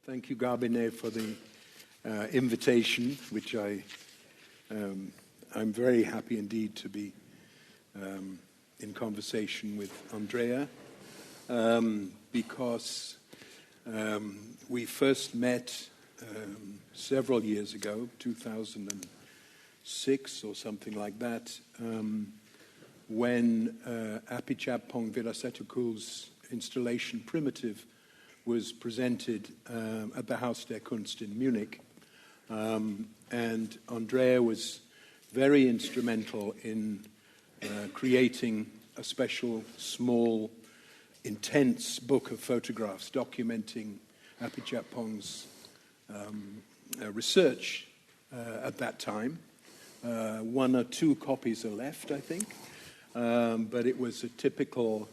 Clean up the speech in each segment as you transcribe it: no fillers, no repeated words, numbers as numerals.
Thank you, Garbine, for the invitation, which I'm very happy indeed to be in conversation with Andrea, because we first met several years ago, 2006 or something like that, when Apichatpong Virasetakul's installation Primitive was presented at the Haus der Kunst in Munich. And Andrea was very instrumental in creating a special, small, intense book of photographs documenting Apichatpong's research at that time. One or two copies are left, I think. But it was a typical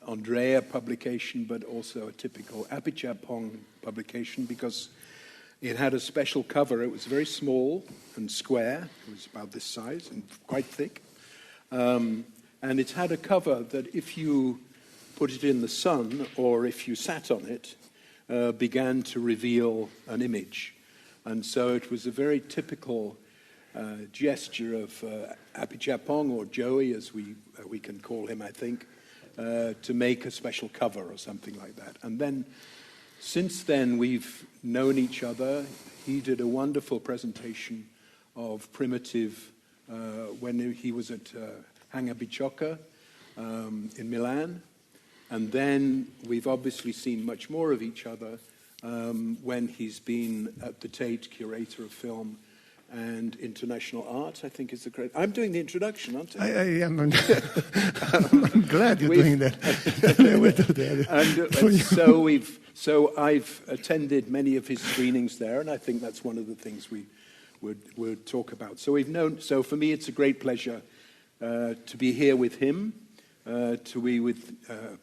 Andrea publication, but also a typical Apichatpong publication because it had a special cover. It was very small and square. It was about this size and quite thick. And it had a cover that if you put it in the sun or if you sat on it, began to reveal an image. And so it was a very typical gesture of Apichatpong, or Joey as we can call him, I think, to make a special cover or something like that. And then, since then, we've known each other. He did a wonderful presentation of Primitive when he was at Hangar Bicocca in Milan. And then we've obviously seen much more of each other when he's been at the Tate Curator of Film and International Art, I think is the correct... I'm doing the introduction, aren't I? I am. I'm glad you're doing that. So I've attended many of his screenings there, and I think that's one of the things we would talk about. So we've known. So for me, it's a great pleasure to be here with him, to be with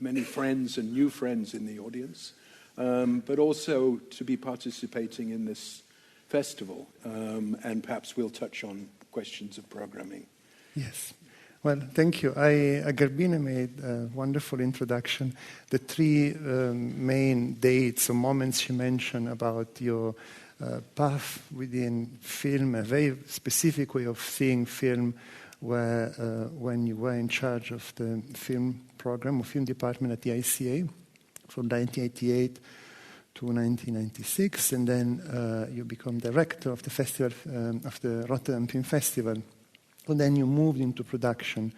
many friends and new friends in the audience, but also to be participating in this festival, and perhaps we'll touch on questions of programming. Yes. Well, thank you. Garbine made a wonderful introduction. The three main dates or moments you mentioned about your path within film, a very specific way of seeing film, where when you were in charge of the film program or film department at the ICA from 1988 to 1996, and then you become director of the festival, of the Rotterdam Film Festival. And then you moved into production,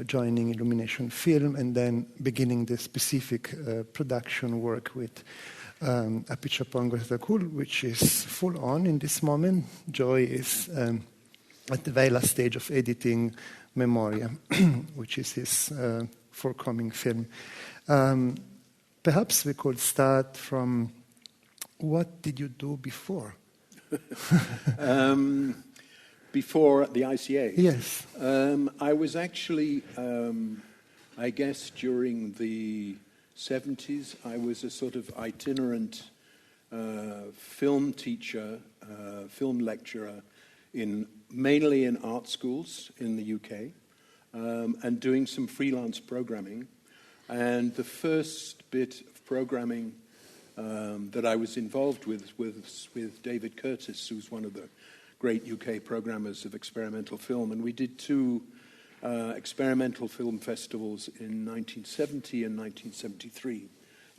joining Illumination Film, and then beginning the specific production work with Apichatpong Virasetakul's, which is full on in this moment. Joy is at the very last stage of editing Memoria, which is his forthcoming film. Perhaps we could start from, what did you do before? Before the ICA? Yes. I was actually, I guess during the 70s, I was a sort of itinerant film teacher, film lecturer, mainly in art schools in the UK, and doing some freelance programming. And the first bit of programming that I was involved with David Curtis, who's one of the great UK programmers of experimental film. And we did two experimental film festivals in 1970 and 1973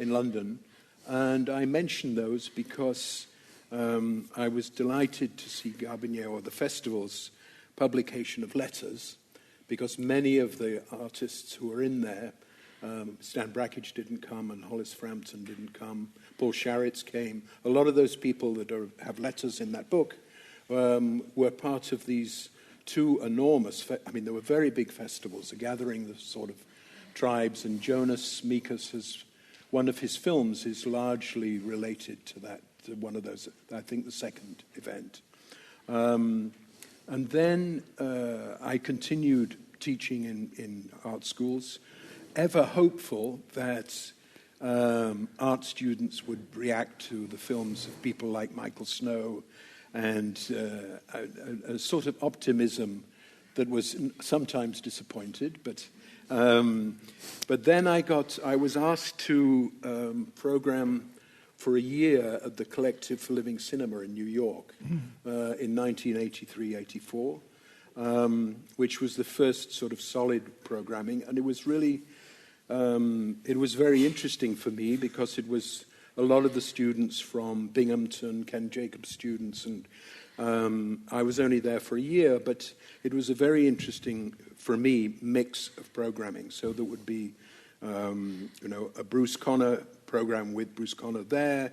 in London. And I mention those because I was delighted to see Garbine, or the festival's publication of letters, because many of the artists who were in there, Stan Brakhage didn't come, and Hollis Frampton didn't come. Paul Sharits came. A lot of those people that have letters in that book were part of these two enormous... there were very big festivals, a gathering of sort of tribes, and Jonas Mekas one of his films is largely related to that, to one of those, I think the second event. And then I continued teaching in art schools, ever hopeful that art students would react to the films of people like Michael Snow, and a sort of optimism that was sometimes disappointed. But then I was asked to program for a year at the Collective for Living Cinema in New York in 1983-84, which was the first sort of solid programming. And it was really, it was very interesting for me because it was a lot of the students from Binghamton, Ken Jacobs students, and I was only there for a year, but it was a very interesting, for me, mix of programming. So there would be, a Bruce Conner program with Bruce Conner there,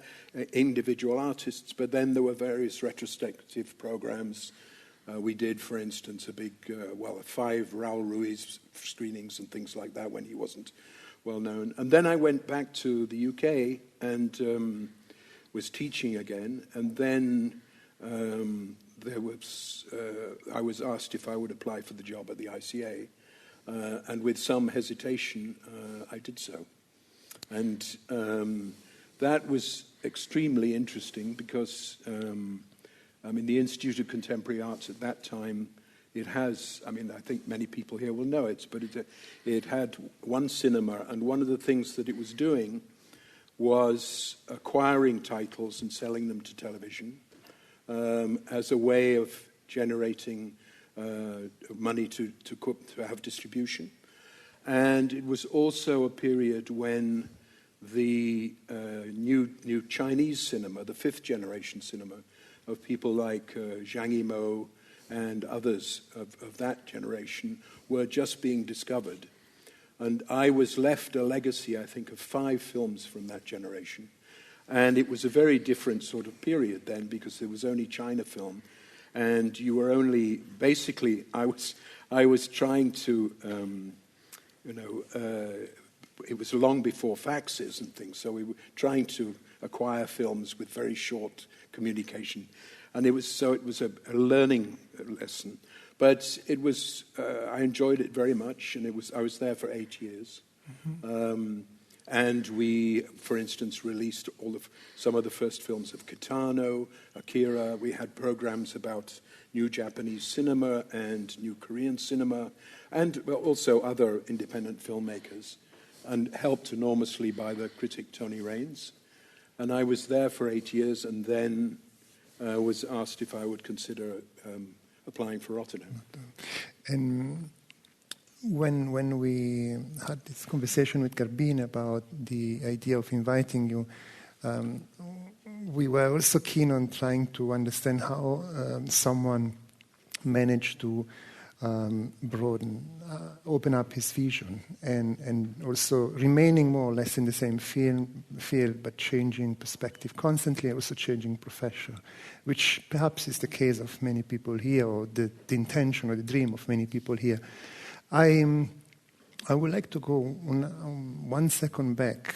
individual artists, but then there were various retrospective programs. We did, for instance, a big, 5 Raul Ruiz screenings and things like that when he wasn't well known. And then I went back to the UK and was teaching again, and then I was asked if I would apply for the job at the ICA, and with some hesitation, I did so. And that was extremely interesting because, the Institute of Contemporary Arts at that time, it has, I think many people here will know it, but it had one cinema, and one of the things that it was doing was acquiring titles and selling them to television as a way of generating money to have distribution. And it was also a period when the new Chinese cinema, the fifth generation cinema, of people like Zhang Yimou and others of that generation were just being discovered. And I was left a legacy, I think, of 5 films from that generation. And it was a very different sort of period then because there was only China film. And you were only, basically, I was trying to, it was long before faxes and things, so we were trying to acquire films with very short communication. And it was a learning lesson. But it was, I enjoyed it very much, and I was there for 8 years. Mm-hmm. And we, for instance, released some of the first films of Kitano, Akira. We had programs about new Japanese cinema and new Korean cinema, and also other independent filmmakers, and helped enormously by the critic Tony Raines. And I was there for 8 years, and then was asked if I would consider applying for Rotterdam. And when we had this conversation with Garbine about the idea of inviting you, we were also keen on trying to understand how someone managed to open up his vision, and also remaining more or less in the same field, but changing perspective constantly, also changing profession, which perhaps is the case of many people here, or the intention or the dream of many people here. I would like to go 1 second back,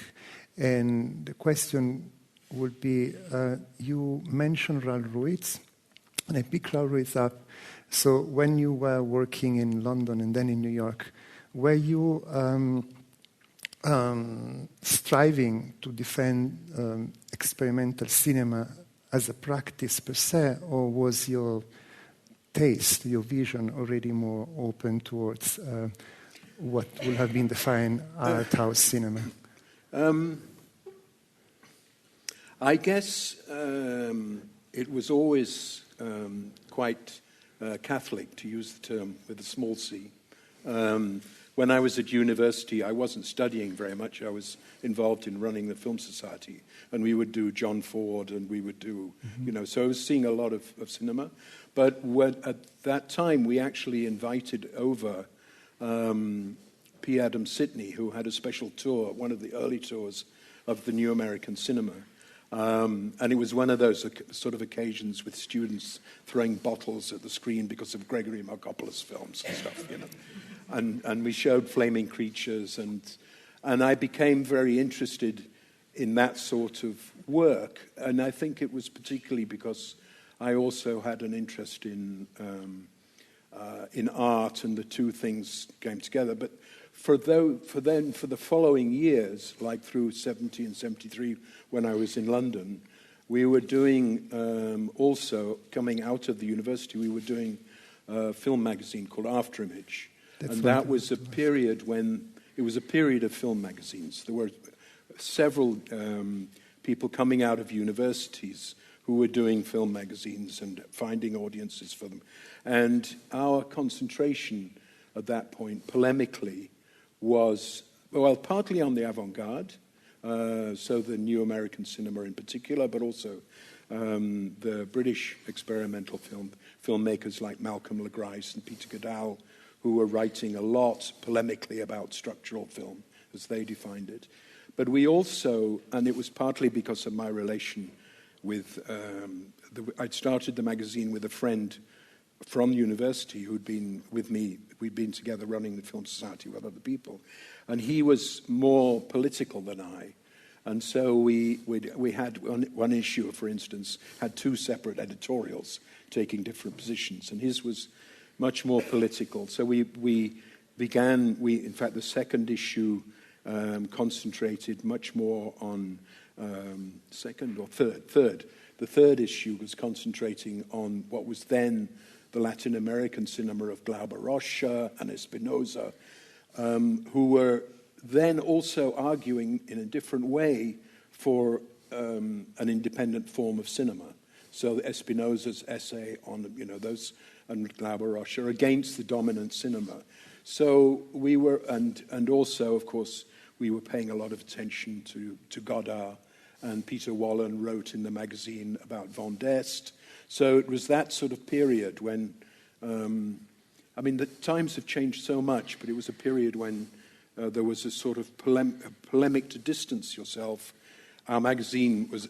and the question would be, you mentioned Raul Ruiz, and I pick Raul Ruiz up. So when you were working in London and then in New York, were you striving to defend experimental cinema as a practice per se, or was your taste, your vision already more open towards what would have been defined art house cinema? I guess it was always quite Catholic, to use the term with a small c. When I was at university, I wasn't studying very much. I was involved in running the Film Society, and we would do John Ford, and we would do, so I was seeing a lot of cinema. But at that time, we actually invited over P. Adam Sidney, who had a special tour, one of the early tours of the New American Cinema. And it was one of those sort of occasions with students throwing bottles at the screen because of Gregory Markopoulos films and stuff, And we showed Flaming Creatures, and I became very interested in that sort of work. And I think it was particularly because I also had an interest in art, and the two things came together. But for the following years, like through 70 and 73, when I was in London, we were doing, also coming out of the university, we were doing a film magazine called Afterimage. And that was a period when, it was a period of film magazines. There were several people coming out of universities who were doing film magazines and finding audiences for them. And our concentration at that point, polemically, was, well, partly on the avant-garde, so the new American cinema in particular, but also the British experimental filmmakers like Malcolm LeGrice and Peter Goodall, who were writing a lot polemically about structural film, as they defined it. But we also, and it was partly because of my relation with, I'd started the magazine with a friend from university who'd been with me. We'd been together running the Film Society with other people. And he was more political than I. And so we had one issue, for instance, had two separate editorials taking different positions. And his was much more political. So we began, in fact, the second issue concentrated much more on second or third. The third issue was concentrating on what was then the Latin American cinema of Glauber Rocha and Espinosa, who were then also arguing in a different way for an independent form of cinema. So Espinosa's essay on, those, and Glauber Rocha against the dominant cinema. So we were, and also, of course, we were paying a lot of attention to Godard, and Peter Wallen wrote in the magazine about Von Dest. So it was that sort of period when, the times have changed so much, but it was a period when there was a sort of polemic to distance yourself. Our magazine was,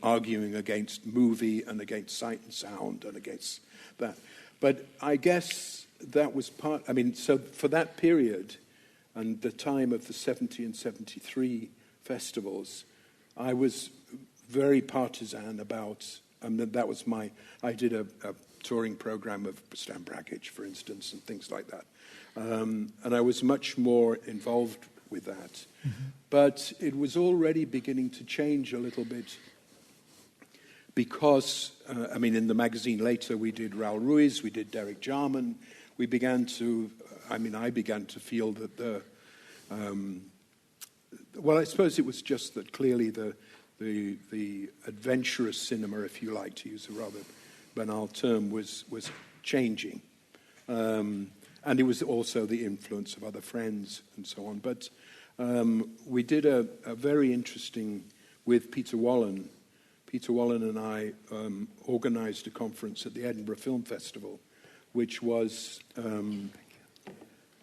arguing against movie and against sight and sound and against that. But I guess that was so for that period and the time of the 70 and 73 festivals, I was very partisan about, that was I did a touring program of Stan Brakhage, for instance, and things like that. And I was much more involved with that. Mm-hmm. But it was already beginning to change a little bit because, in the magazine later we did Raul Ruiz, we did Derek Jarman. I began to feel that I suppose it was just that clearly the adventurous cinema, if you like to use a rather banal term, was changing. And it was also the influence of other friends and so on. But we did a very interesting, with Peter Wallen. Peter Wallen and I organized a conference at the Edinburgh Film Festival, which was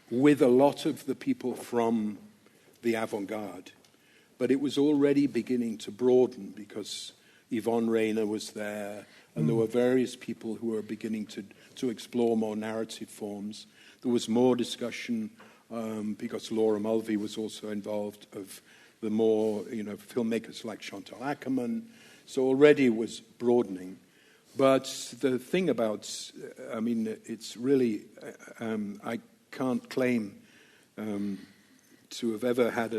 with a lot of the people from the avant-garde. But it was already beginning to broaden because Yvonne Rainer was there, and there were various people who were beginning to explore more narrative forms. There was more discussion because Laura Mulvey was also involved of the more, filmmakers like Chantal Akerman. So already it was broadening. But the thing about, it's really, I can't claim to have ever had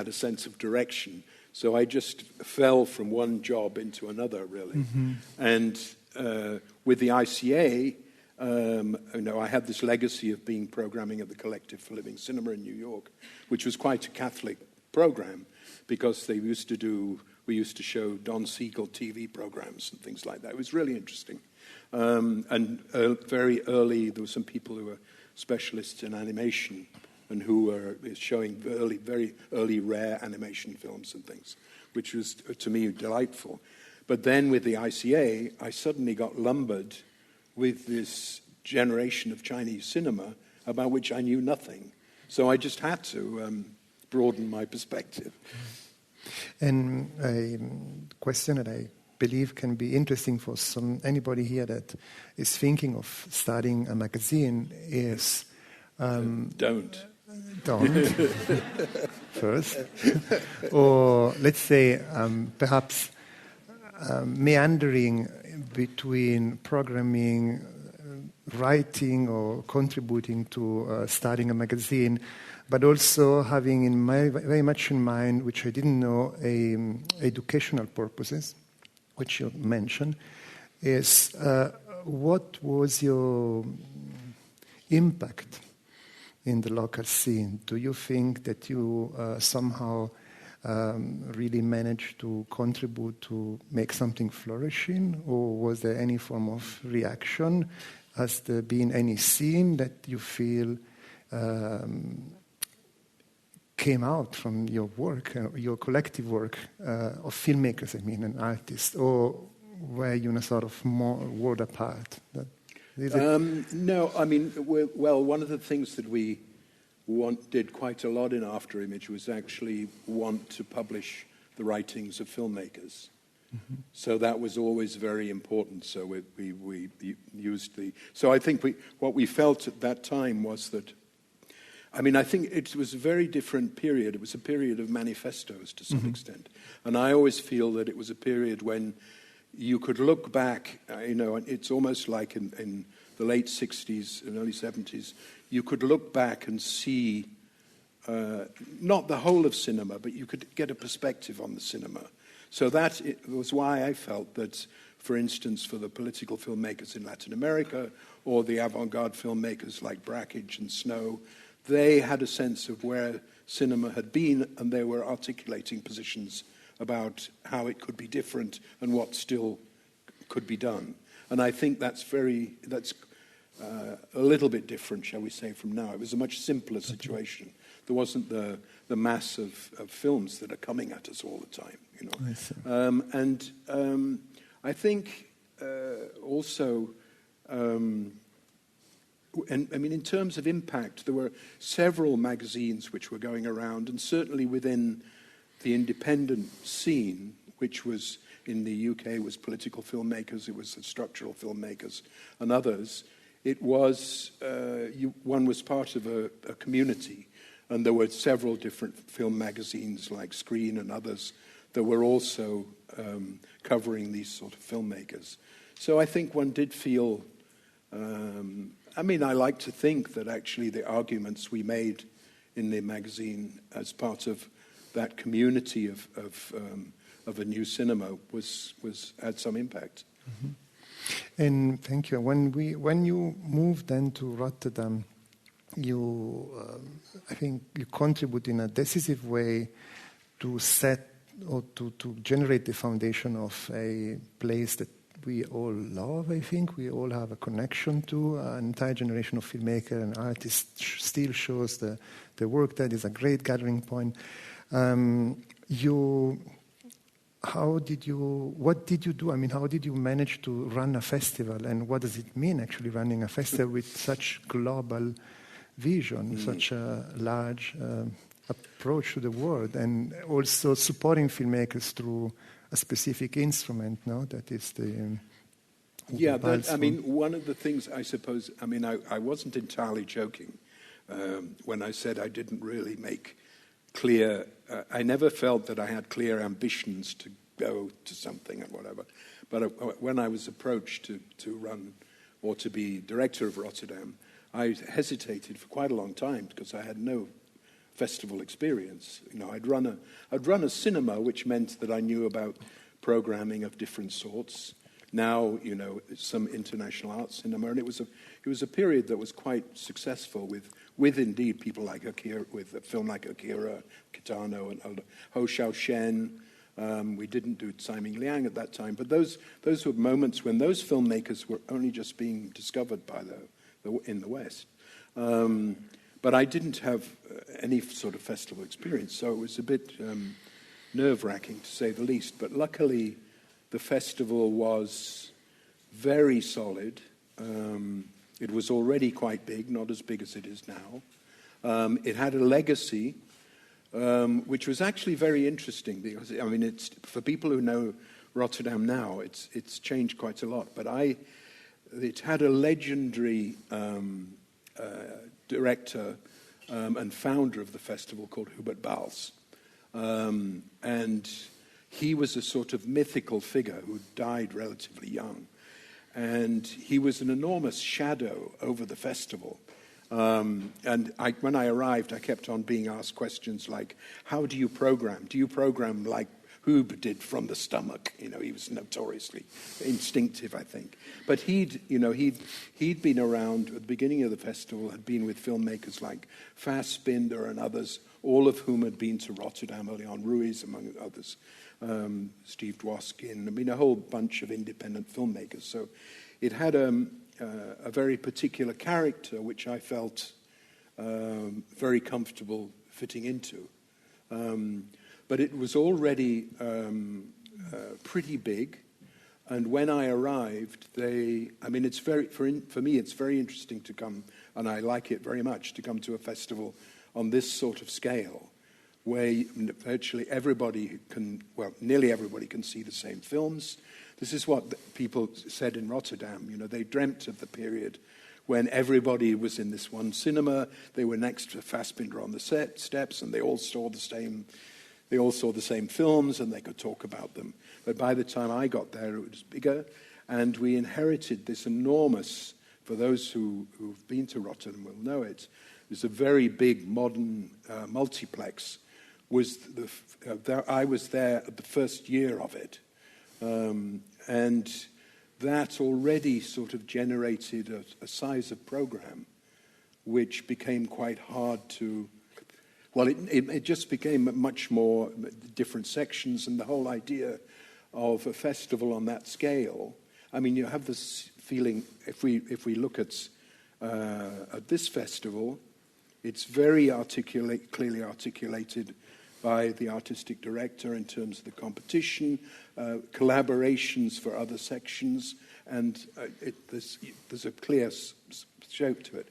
a sense of direction. So I just fell from one job into another, really. Mm-hmm. And with the ICA, I had this legacy of being programming at the Collective for Living Cinema in New York, which was quite a Catholic program because we used to show Don Siegel TV programs and things like that. It was really interesting. Very early, there were some people who were specialists in animation and who were showing very early rare animation films and things, which was, to me, delightful. But then with the ICA, I suddenly got lumbered with this generation of Chinese cinema about which I knew nothing. So I just had to broaden my perspective. And a question that I believe can be interesting for anybody here that is thinking of starting a magazine is... Don't. First. Or let's say perhaps meandering between programming, writing or contributing to starting a magazine, but also having very much in mind, which I didn't know, educational purposes, which you mentioned, is what was your impact in the local scene? Do you think that you somehow really managed to contribute to make something flourishing, or was there any form of reaction? Has there been any scene that you feel came out from your work, your collective work of filmmakers, I mean, and artists, or were you in a sort of more world apart? No, I mean, well, one of the things that we did quite a lot in After Image was actually want to publish the writings of filmmakers. Mm-hmm. So that was always very important. So we used the... So I think what we felt at that time was that, I mean, I think it was a very different period. It was a period of manifestos to some extent. And I always feel that it was a period when you could look back, and it's almost like in the late 60s and early 70s, you could look back and see not the whole of cinema, but you could get a perspective on the cinema. So that was why I felt that, for instance, for the political filmmakers in Latin America or the avant-garde filmmakers like Brakhage and Snow, they had a sense of where cinema had been, and they were articulating positions about how it could be different and what still could be done. And I think that's a little bit different, shall we say, from now. It was a much simpler situation. There wasn't the mass of films that are coming at us all the time, I see. I think also... And I mean, in terms of impact, there were several magazines which were going around, and certainly within the independent scene, which was in the UK was political filmmakers, it was the structural filmmakers, and others. It was one was part of a community, and there were several different film magazines like Screen and others that were also covering these sort of filmmakers. So I think one did feel. I mean, I like to think that actually the arguments we made in the magazine as part of that community of a new cinema had some impact. Mm-hmm. And thank you. When you moved then to Rotterdam, I think you contribute in a decisive way to set or to generate the foundation of a place that we all love, I think. We all have a connection to. An entire generation of filmmakers and artists still shows the work. That is a great gathering point. What did you do? I mean, how did you manage to run a festival? And what does it mean, actually, running a festival with such global vision, such a large approach to the world, and also supporting filmmakers through a specific instrument, no? That is the... Yeah, I mean, one of the things, I suppose, I mean, I wasn't entirely joking when I said I didn't really make clear, I never felt that I had clear ambitions to go to something and whatever. But when I was approached to run or to be director of Rotterdam, I hesitated for quite a long time because I had no festival experience. I'd run a cinema, which meant that I knew about programming of different sorts. Now, some international art cinema, and it was a period that was quite successful with indeed people like Akira, with a film like Akira, Kitano, and Ho Xiaoshen. We didn't do Simon Liang at that time, but those were moments when those filmmakers were only just being discovered by in the West. But I didn't have any sort of festival experience, so it was a bit nerve-wracking, to say the least. But luckily, the festival was very solid. It was already quite big, not as big as it is now. It had a legacy, which was actually very interesting, because, I mean, it's for people who know Rotterdam now, it's changed quite a lot. But it had a legendary director and founder of the festival called Hubert Bals. And he was a sort of mythical figure who died relatively young. And he was an enormous shadow over the festival. And when I arrived, I kept on being asked questions like, how do you program? Do you program like Hoob did from the stomach. He was notoriously instinctive, I think. But he'd been around at the beginning of the festival, had been with filmmakers like Fassbinder and others, all of whom had been to Rotterdam early on, Ruiz among others, Steve Dwoskin, a whole bunch of independent filmmakers. So it had a very particular character, which I felt very comfortable fitting into. But it was already pretty big, and when I arrived, it's for me, it's very interesting to come, and I like it very much, to come to a festival on this sort of scale, where virtually nearly everybody can see the same films. This is what people said in Rotterdam. They dreamt of the period when everybody was in this one cinema. They were next to Fassbinder on the steps, and they all saw the same films, and they could talk about them. But by the time I got there, it was bigger, and we inherited this enormous, for those who've been to Rotterdam will know it, there's a very big modern multiplex. I was there at the first year of it, and that already sort of generated a size of program which became quite hard to... Well, it just became much more different sections, and the whole idea of a festival on that scale. You have this feeling, if we look at this festival, it's very clearly articulated by the artistic director in terms of the competition, collaborations for other sections, and there's a clear scope to it.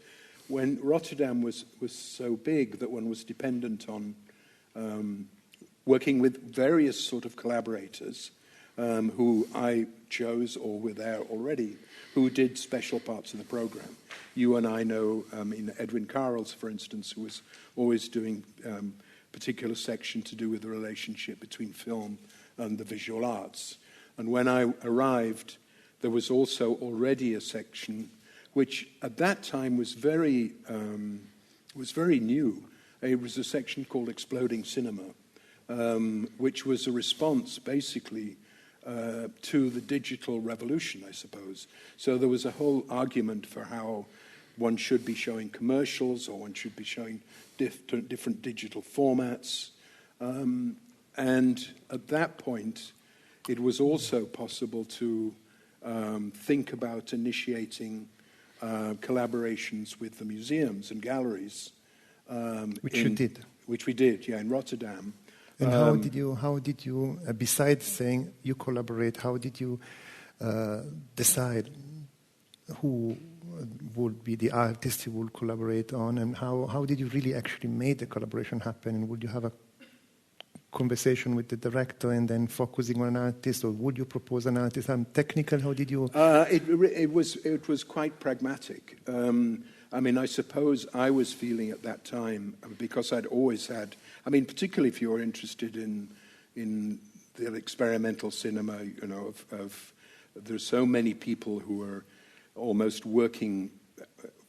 When Rotterdam was so big that one was dependent on working with various sort of collaborators who I chose or were there already, who did special parts of the program. You and I know Edwin Karels, for instance, who was always doing particular section to do with the relationship between film and the visual arts. And when I arrived, there was also already a section which at that time was very new. It was a section called Exploding Cinema, which was a response basically to the digital revolution, I suppose. So there was a whole argument for how one should be showing commercials or one should be showing different digital formats. And at that point, it was also possible to think about initiating collaborations with the museums and galleries. Which you did. Which we did, yeah, in Rotterdam. And how did you, besides saying you collaborate, how did you decide who would be the artist you would collaborate on, and how did you really actually make the collaboration happen? And would you have a conversation with the director and then focusing on an artist, or would you propose an artist? Technical, how did you? It was quite pragmatic. I suppose I was feeling at that time, because I'd always had, particularly if you're interested in the experimental cinema, there's so many people who are almost working,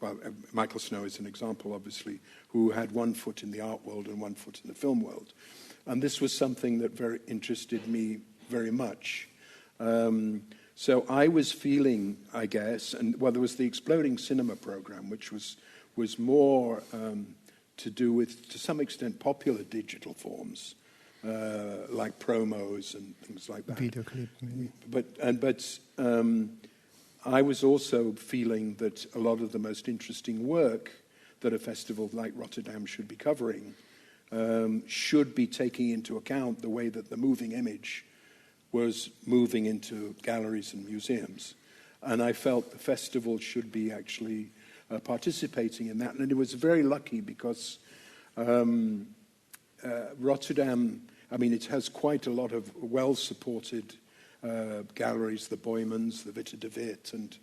well, Michael Snow is an example, obviously, who had one foot in the art world and one foot in the film world. And this was something that very interested me very much. So I was feeling, I guess, there was the Exploding Cinema program, which was more to do with, to some extent, popular digital forms, like promos and things like that. Video clip, maybe. But I was also feeling that a lot of the most interesting work that a festival like Rotterdam should be covering should be taking into account the way that the moving image was moving into galleries and museums. And I felt the festival should be actually participating in that. And it was very lucky because Rotterdam, it has quite a lot of well-supported galleries, the Boymans, the Witte de Wit, and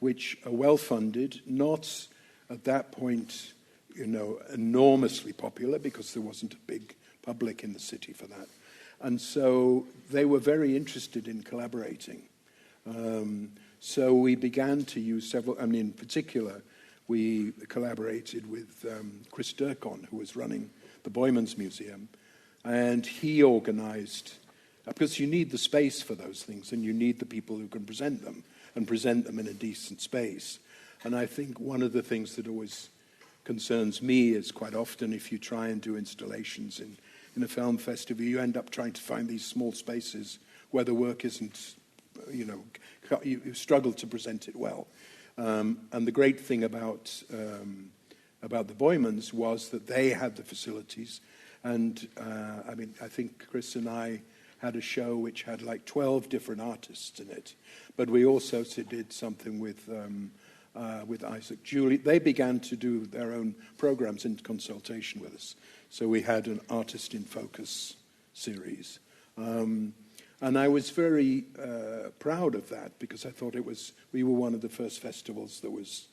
which are well-funded, not at that point, enormously popular because there wasn't a big public in the city for that. And so they were very interested in collaborating. So we began to use several, in particular, we collaborated with Chris Durkon, who was running the Boymans Museum, and he organized because you need the space for those things, and you need the people who can present them, and present them in a decent space. And I think one of the things that always concerns me is quite often if you try and do installations in a film festival, you end up trying to find these small spaces where the work isn't, you struggle to present it well. And the great thing about the Boymans was that they had the facilities. And I think Chris and I had a show which had like 12 different artists in it. But we also did something with Isaac Julie. They began to do their own programs in consultation with us. So we had an Artist in Focus series. And I was very proud of that, because I thought we were one of the first festivals that was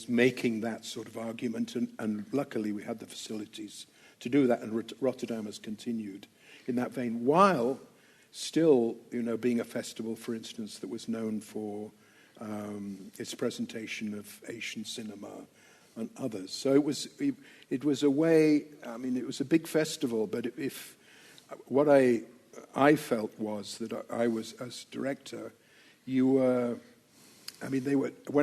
making that sort of argument, and luckily we had the facilities to do that, and Rotterdam has continued in that vein, while still, being a festival, for instance, that was known for its presentation of Asian cinema and others. So it was a way. It was a big festival, but what I felt was that I was, as director, when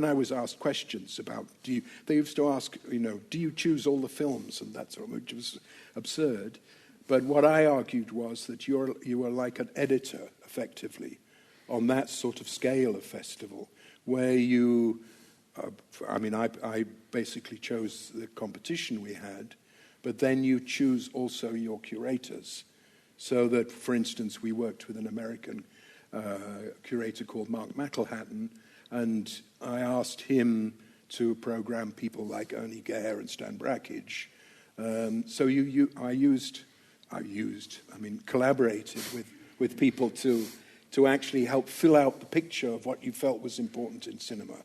I was asked questions about, they used to ask, do you choose all the films and that sort of, which was absurd. But what I argued was that you are like an editor, effectively, on that sort of scale of festival, where you, I basically chose the competition we had, but then you choose also your curators. So that, for instance, we worked with an American curator called Mark McElhatton, and I asked him to program people like Ernie Gare and Stan Brakhage. So I collaborated with people to actually help fill out the picture of what you felt was important in cinema.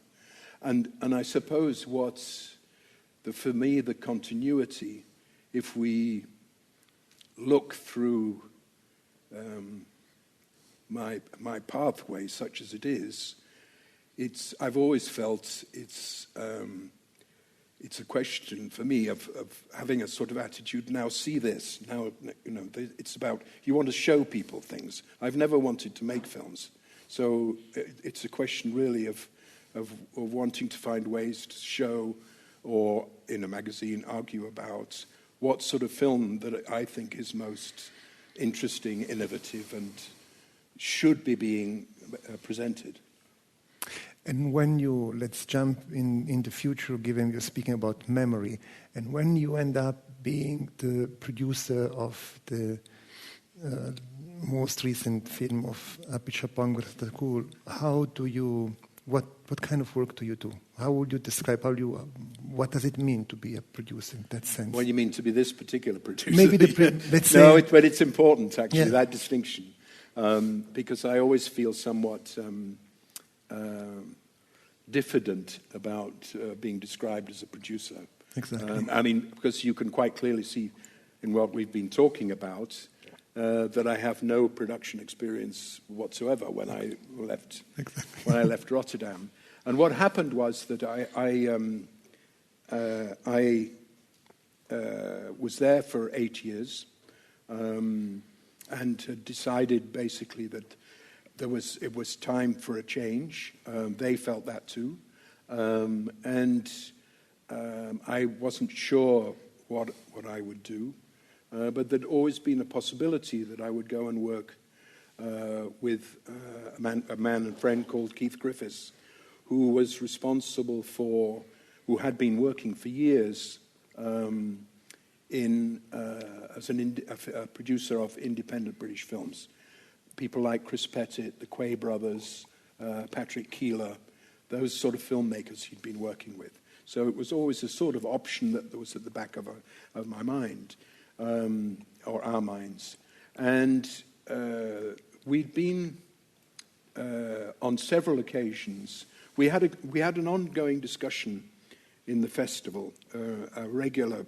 And I suppose for me, the continuity, if we look through my pathway, such as it is, I've always felt it's a question for me of having a sort of attitude. Now see this. Now it's about, you want to show people things. I've never wanted to make films, so it's a question really of wanting to find ways to show, or in a magazine argue about what sort of film that I think is most interesting, innovative, and should be being presented. And when let's jump in the future, given you're speaking about memory, and when you end up being the producer of the most recent film of Apichatpong, what kind of work do you do? How would you describe, what does it mean to be a producer in that sense? Well, you mean to be this particular producer? Maybe let's say... No, but it's important, actually, that distinction. Because I always feel somewhat diffident about being described as a producer. Exactly. Because you can quite clearly see in what we've been talking about that I have no production experience whatsoever when I left Rotterdam. And what happened was that I was there for 8 years and had decided basically that it was time for a change. They felt that too. And I wasn't sure what I would do. But there'd always been a possibility that I would go and work with a man and friend called Keith Griffiths, who was responsible who had been working for years as a producer of independent British films. People like Chris Pettit, the Quay brothers, Patrick Keeler, those sort of filmmakers he'd been working with. So it was always a sort of option that was at the back of my mind. Or our minds. And we'd been on several occasions. We had an ongoing discussion in the festival, a regular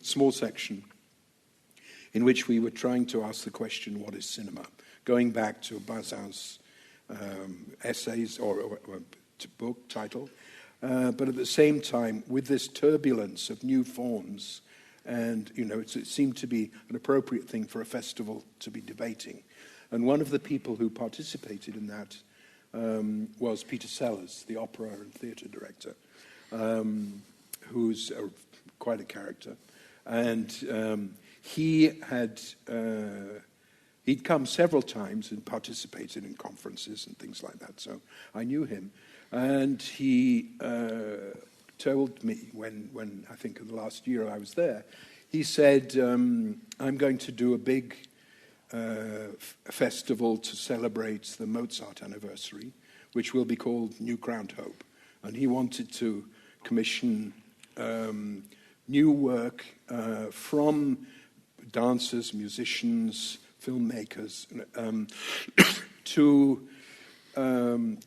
small section, in which we were trying to ask the question, what is cinema? Going back to Bazin's essays or book title. But at the same time, with this turbulence of new forms, And, it seemed to be an appropriate thing for a festival to be debating. And one of the people who participated in that was Peter Sellers, the opera and theatre director, who's quite a character. And he'd come several times and participated in conferences and things like that. So I knew him. And he told me when I think in the last year I was there, he said, I'm going to do a big festival to celebrate the Mozart anniversary, which will be called New Crowned Hope. And he wanted to commission new work from dancers, musicians, filmmakers, to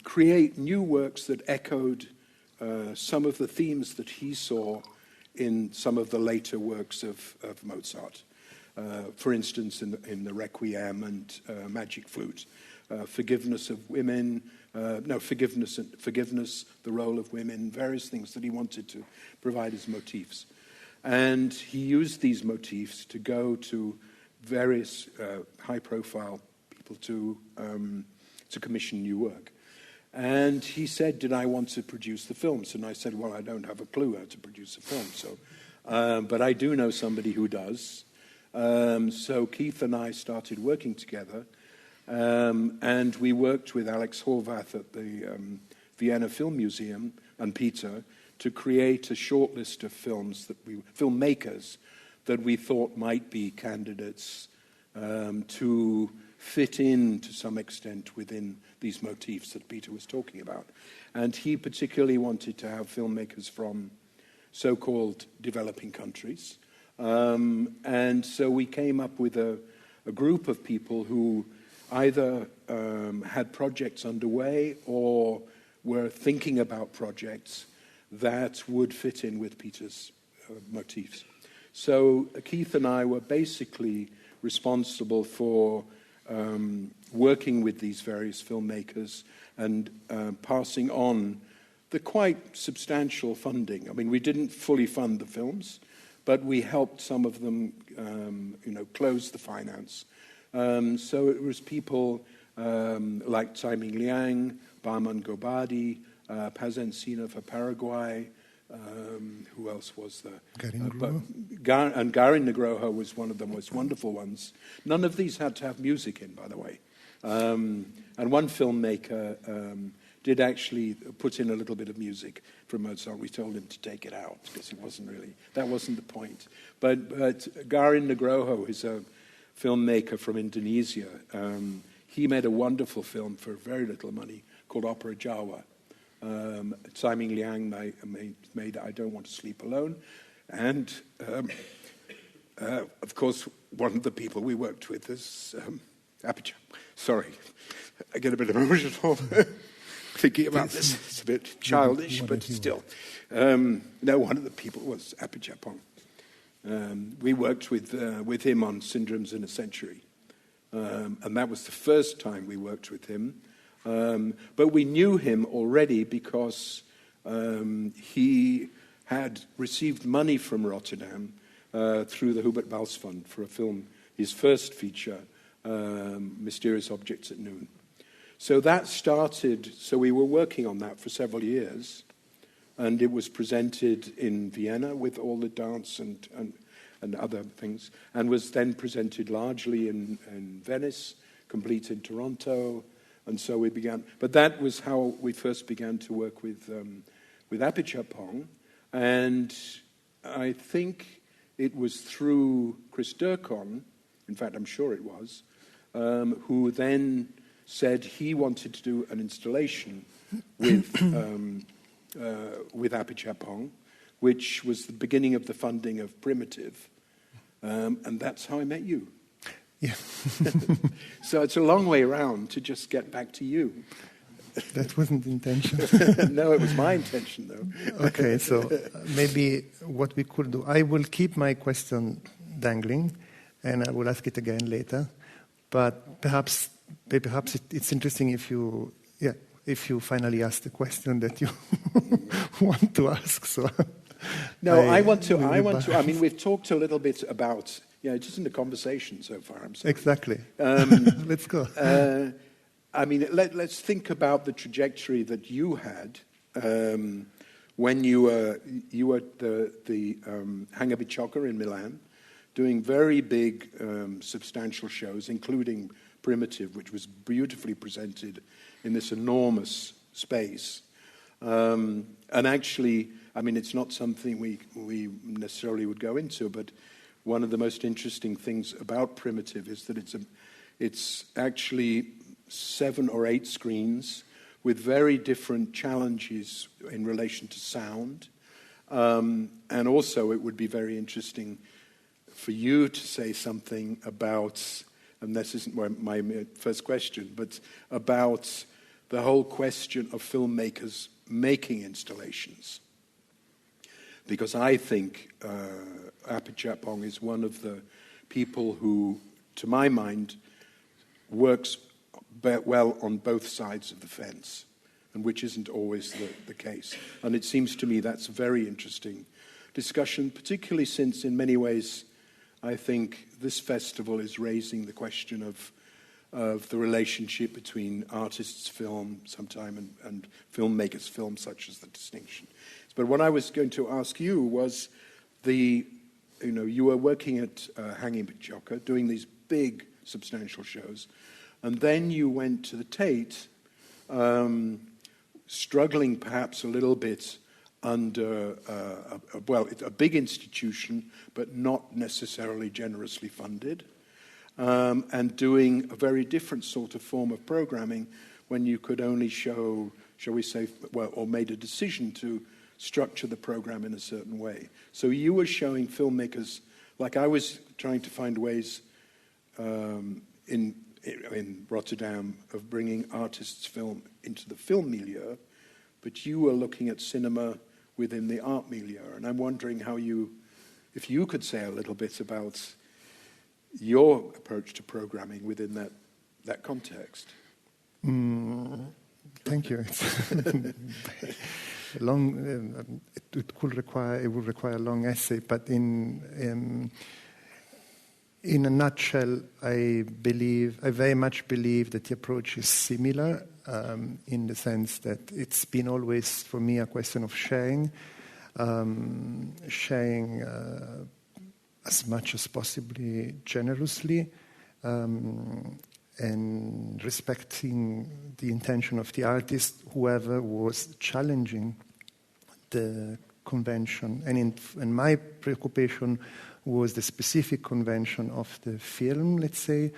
create new works that echoed some of the themes that he saw in some of the later works of Mozart. For instance, in the Requiem and Magic Flute, forgiveness of women, forgiveness, the role of women, various things that he wanted to provide as motifs. And he used these motifs to go to various high-profile people to commission new work. And he said, did I want to produce the films? And I said, well, I don't have a clue how to produce a film, but I do know somebody who does. So Keith and I started working together, and we worked with Alex Horvath at the Vienna Film Museum and Peter to create a short list of filmmakers that we thought might be candidates to fit in to some extent within these motifs that Peter was talking about. And he particularly wanted to have filmmakers from so-called developing countries. And so we came up with a group of people who either had projects underway or were thinking about projects that would fit in with Peter's motifs. So Keith and I were basically responsible for working with these various filmmakers and passing on the quite substantial funding. I mean, we didn't fully fund the films, but we helped some of them, close the finance. So it was people like Tsai Ming Liang, Barman Gobadi, Paz Encina for Paraguay. Who else was there? Garin and Garin Negroho was one of the most wonderful ones. None of these had to have music in, by the way. And one filmmaker did actually put in a little bit of music from Mozart. We told him to take it out because that wasn't the point. But Garin Negroho is a filmmaker from Indonesia. He made a wonderful film for very little money called Opera Jawa. Tsai Ming Liang made I Don't Want to Sleep Alone. And, of course, one of the people we worked with is Appice. Sorry, I get a bit emotional thinking about this. It's a bit childish, but still. One of the people was Appice Pong. We worked with him on Syndromes in a Century. And that was the first time we worked with him. But we knew him already because he had received money from Rotterdam through the Hubert Bals Fund for a film, his first feature, Mysterious Objects at Noon. So that started, so we were working on that for several years, and it was presented in Vienna with all the dance and other things, and was then presented largely in Venice, complete in Toronto. And so we began, but that was how we first began to work with Appice Pong, and I think it was through Chris Durkon, in fact I'm sure it was, who then said he wanted to do an installation with Appice Pong, which was the beginning of the funding of Primitive, and that's how I met you. Yeah. So it's a long way around to just get back to you. That wasn't the intention. No, it was my intention, though. Okay, so maybe what we could do, I will keep my question dangling, and I will ask it again later. But perhaps it's interesting if you finally ask the question that you want to ask. So No, I want to. I mean, we've talked a little bit about, just in the conversation so far. I'm sorry. Exactly. Let's go. I mean, let's think about the trajectory that you had when you were at the Hangar Bicocca in Milan, doing very big, substantial shows, including Primitive, which was beautifully presented in this enormous space. And actually, I mean, it's not something we necessarily would go into, but one of the most interesting things about Primitive is that it's actually 7 or 8 screens with very different challenges in relation to sound. And also, it would be very interesting for you to say something about, and this isn't my first question, but about the whole question of filmmakers making installations. Because I think Apichatpong is one of the people who, to my mind, works well on both sides of the fence, and which isn't always the case. And it seems to me that's a very interesting discussion, particularly since in many ways I think this festival is raising the question of the relationship between artists' film sometime and filmmakers' film, such as The Distinction. But what I was going to ask you was you were working at Hangar Bicocca, doing these big, substantial shows, and then you went to the Tate, struggling perhaps a little bit under a big institution, but not necessarily generously funded, and doing a very different sort of form of programming when you could only show, shall we say, or made a decision to structure the program in a certain way. So you were showing filmmakers, like I was trying to find ways in Rotterdam of bringing artists' film into the film milieu, but you were looking at cinema within the art milieu. And I'm wondering if you could say a little bit about your approach to programming within that context. Thank you. It would require a long essay, but in a nutshell, I very much believe that the approach is similar, in the sense that it's been always, for me, a question of sharing as much as possibly generously, and respecting the intention of the artist, whoever was challenging the convention. And my preoccupation was the specific convention of the film, let's say,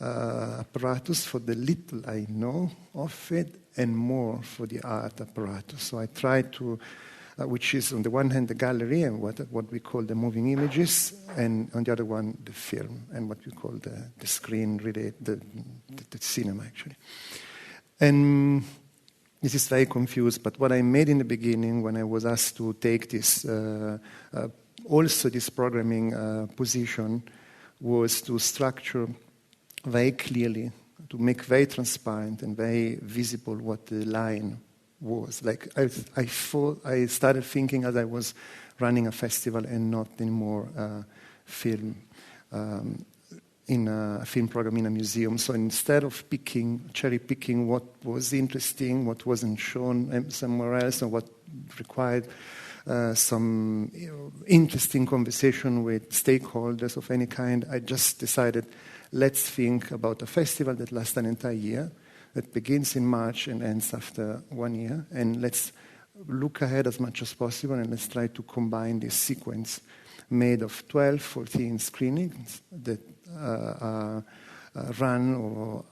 apparatus, for the little I know of it, and more for the art apparatus. So I tried to, which is on the one hand the gallery and what we call the moving images, and on the other one the film and what we call the screen, really the cinema actually. And this is very confused, but what I made in the beginning when I was asked to take this also this programming position was to structure very clearly, to make very transparent and very visible what the line was. Like I started thinking as I was running a festival and not anymore film in a film program in a museum. So instead of cherry picking what was interesting, what wasn't shown somewhere else, or what required some interesting conversation with stakeholders of any kind, I just decided, let's think about a festival that lasts an entire year, that begins in March and ends after 1 year, and let's look ahead as much as possible, and let's try to combine this sequence made of 12, 14 screenings that run or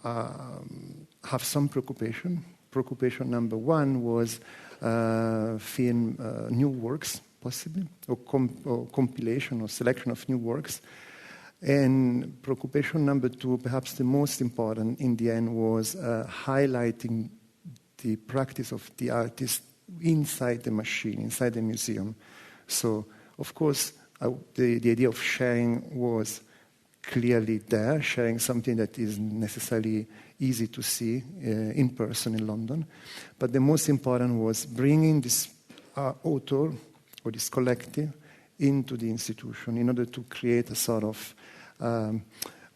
have some preoccupation. Preoccupation number one was film new works, possibly, or compilation or selection of new works. And preoccupation number two, perhaps the most important in the end, was highlighting the practice of the artist inside the machine, inside the museum. So, of course, the idea of sharing was clearly there, sharing something that isn't necessarily easy to see in person in London. But the most important was bringing this author what is collective, into the institution in order to create a sort of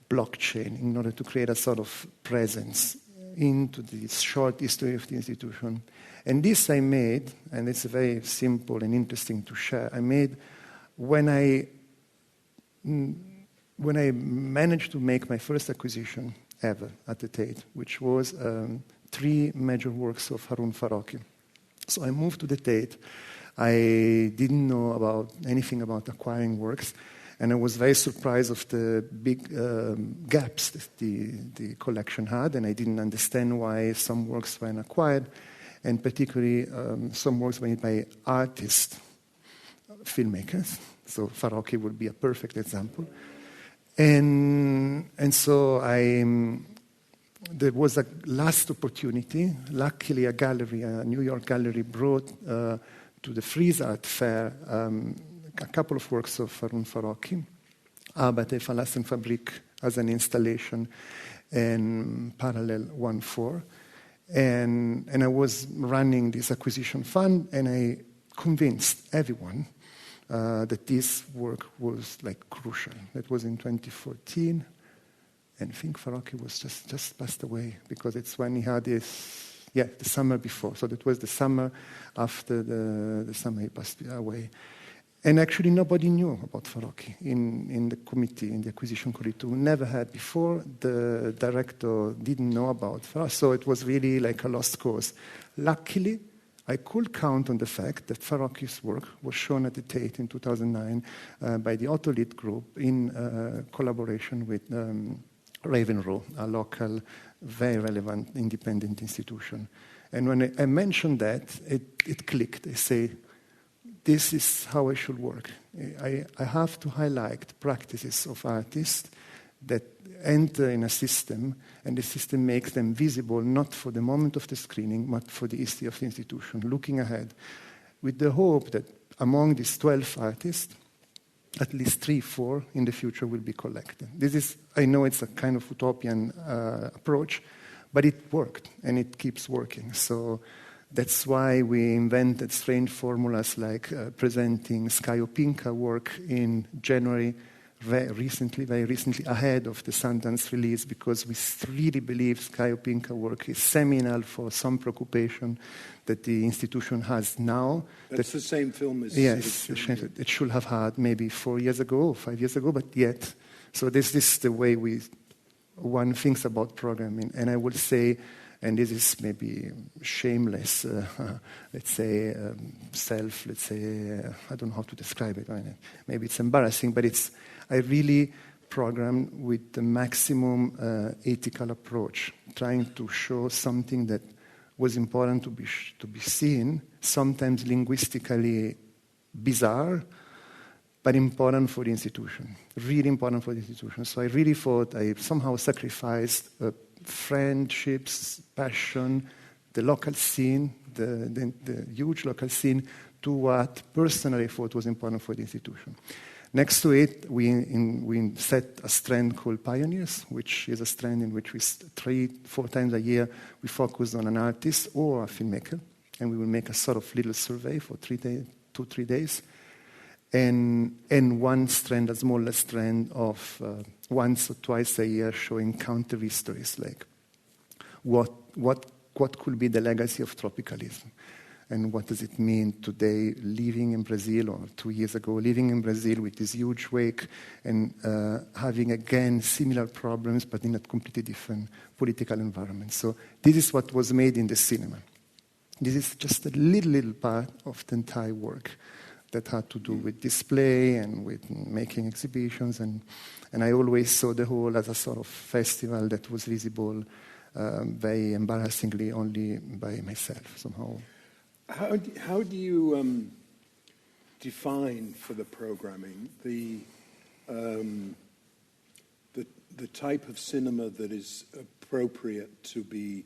blockchain, in order to create a sort of presence into the short history of the institution. And this I made, and it's very simple and interesting to share, I made when I managed to make my first acquisition ever at the Tate, which was 3 major works of Harun Farocki. So I moved to the Tate. I didn't know anything about acquiring works, and I was very surprised of the big gaps that the collection had, and I didn't understand why some works weren't acquired, and particularly some works made by artists, filmmakers. So Farocki would be a perfect example. And so there was a last opportunity. Luckily, a New York gallery, brought to the Frieze Art Fair a couple of works of Harun Farocki, Arbeit der verlassenen Fabrik as an installation, and Parallel 1/4. And I was running this acquisition fund, and I convinced everyone that this work was like crucial. That was in 2014, and I think Farocki was just passed away, because it's when he had the summer before. So that was the summer after the summer he passed away. And actually nobody knew about Farocki in the committee, in the acquisition committee. We never had before. The director didn't know about Farocki, so it was really like a lost cause. Luckily, I could count on the fact that Farocki's work was shown at the Tate in 2009 by the Autolit Group in collaboration with Ravenrow, a local, very relevant independent institution. And when I mentioned that, it clicked. I say, this is how I should work. I have to highlight practices of artists that enter in a system, and the system makes them visible not for the moment of the screening, but for the history of the institution, looking ahead, with the hope that among these 12 artists, at least 3, 4 in the future will be collected. I know it's a kind of utopian approach, but it worked, and it keeps working. So that's why we invented strange formulas like presenting Scaio Pinca work in January, very recently, ahead of the Sundance release, because we really believe Scaio Pinca work is seminal for some preoccupation that the institution has now. That's the same film as... Yes, it should have had maybe 4 years ago or 5 years ago, but yet. So this is the way one thinks about programming. And I would say, and this is maybe shameless, let's say, I don't know how to describe it. Maybe it's embarrassing, but I really program with the maximum ethical approach, trying to show something that was important to be seen, sometimes linguistically bizarre, but important for the institution, really important for the institution. So I really thought I somehow sacrificed friendships, passion, the local scene, the huge local scene, to what personally I thought was important for the institution. Next to it, we set a strand called Pioneers, which is a strand in which we 3-4 times a year we focus on an artist or a filmmaker, and we will make a sort of little survey for 2-3 days. And one strand, a smaller strand of once or twice a year showing counter histories, like what could be the legacy of tropicalism, and what does it mean today living in Brazil, or 2 years ago living in Brazil with this huge wake and having again similar problems but in a completely different political environment. So this is what was made in the cinema. This is just a little part of the entire work that had to do with display and with making exhibitions, and I always saw the whole as a sort of festival that was visible very embarrassingly only by myself somehow. How do you define for the programming the type of cinema that is appropriate to be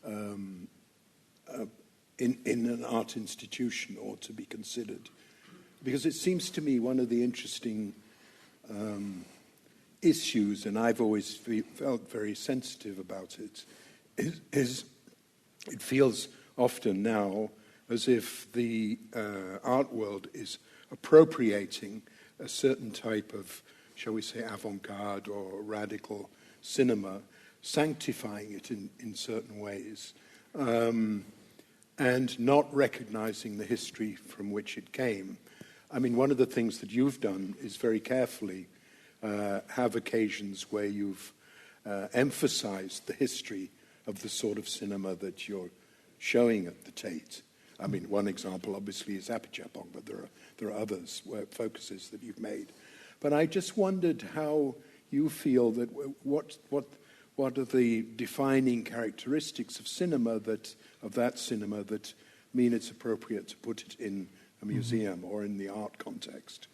in an art institution or to be considered? Because it seems to me one of the interesting issues, and I've always felt very sensitive about it, is it feels often now as if the art world is appropriating a certain type of, shall we say, avant-garde or radical cinema, sanctifying it in certain ways, and not recognizing the history from which it came. I mean, one of the things that you've done is very carefully have occasions where you've emphasized the history of the sort of cinema that you're showing at the Tate. I mean, one example obviously is Apichatpong, but there are others where focuses that you've made. But I just wondered how you feel that what are the defining characteristics of cinema that cinema that mean it's appropriate to put it in a museum or in the art context?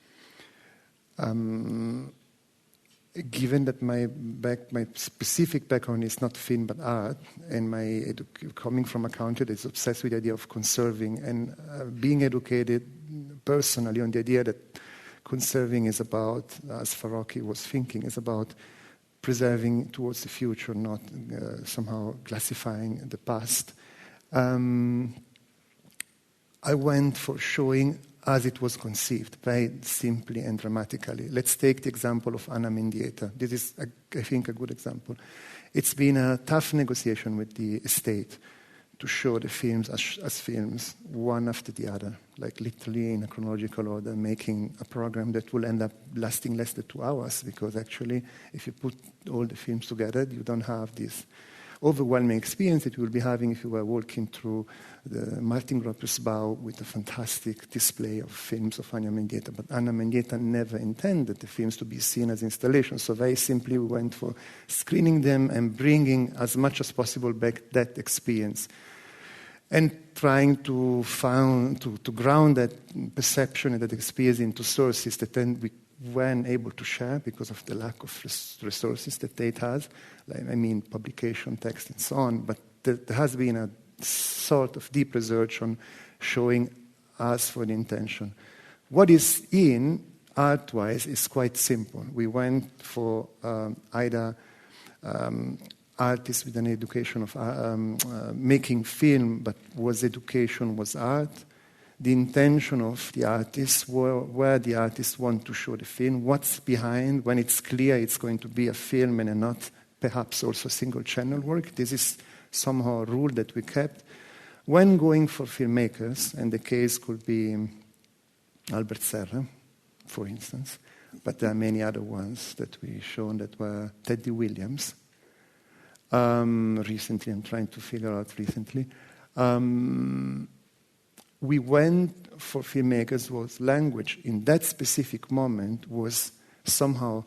Given that my specific background is not film but art, and coming from a country that's obsessed with the idea of conserving, and being educated personally on the idea that conserving is about, as Farocki was thinking, is about preserving towards the future, not somehow classifying the past. I went for showing as it was conceived, very simply and dramatically. Let's take the example of Anna Mendieta. This is, I think, a good example. It's been a tough negotiation with the estate to show the films as films, one after the other, like literally in a chronological order, making a program that will end up lasting less than 2 hours, because actually, if you put all the films together, you don't have this overwhelming experience that you will be having if you were walking through the Martin Gropiusbau with a fantastic display of films of Anna Mendieta. But Anna Mendieta never intended the films to be seen as installations. So very simply, we went for screening them and bringing as much as possible back that experience, and trying to ground that perception and that experience into sources that then we weren't able to share because of the lack of resources that Tate has, publication, text, and so on. But there has been a sort of deep research on showing us for the intention. What is in art-wise is quite simple. We went for either artists with an education of making film, but education was art. The intention of the artist, where the artists want to show the film, what's behind, when it's clear it's going to be a film and not perhaps also single channel work. This is somehow a rule that we kept. When going for filmmakers, and the case could be Albert Serra, for instance, but there are many other ones that we've shown that were Teddy Williams. Recently, I'm trying to figure out recently. We went for filmmakers whose language in that specific moment was somehow,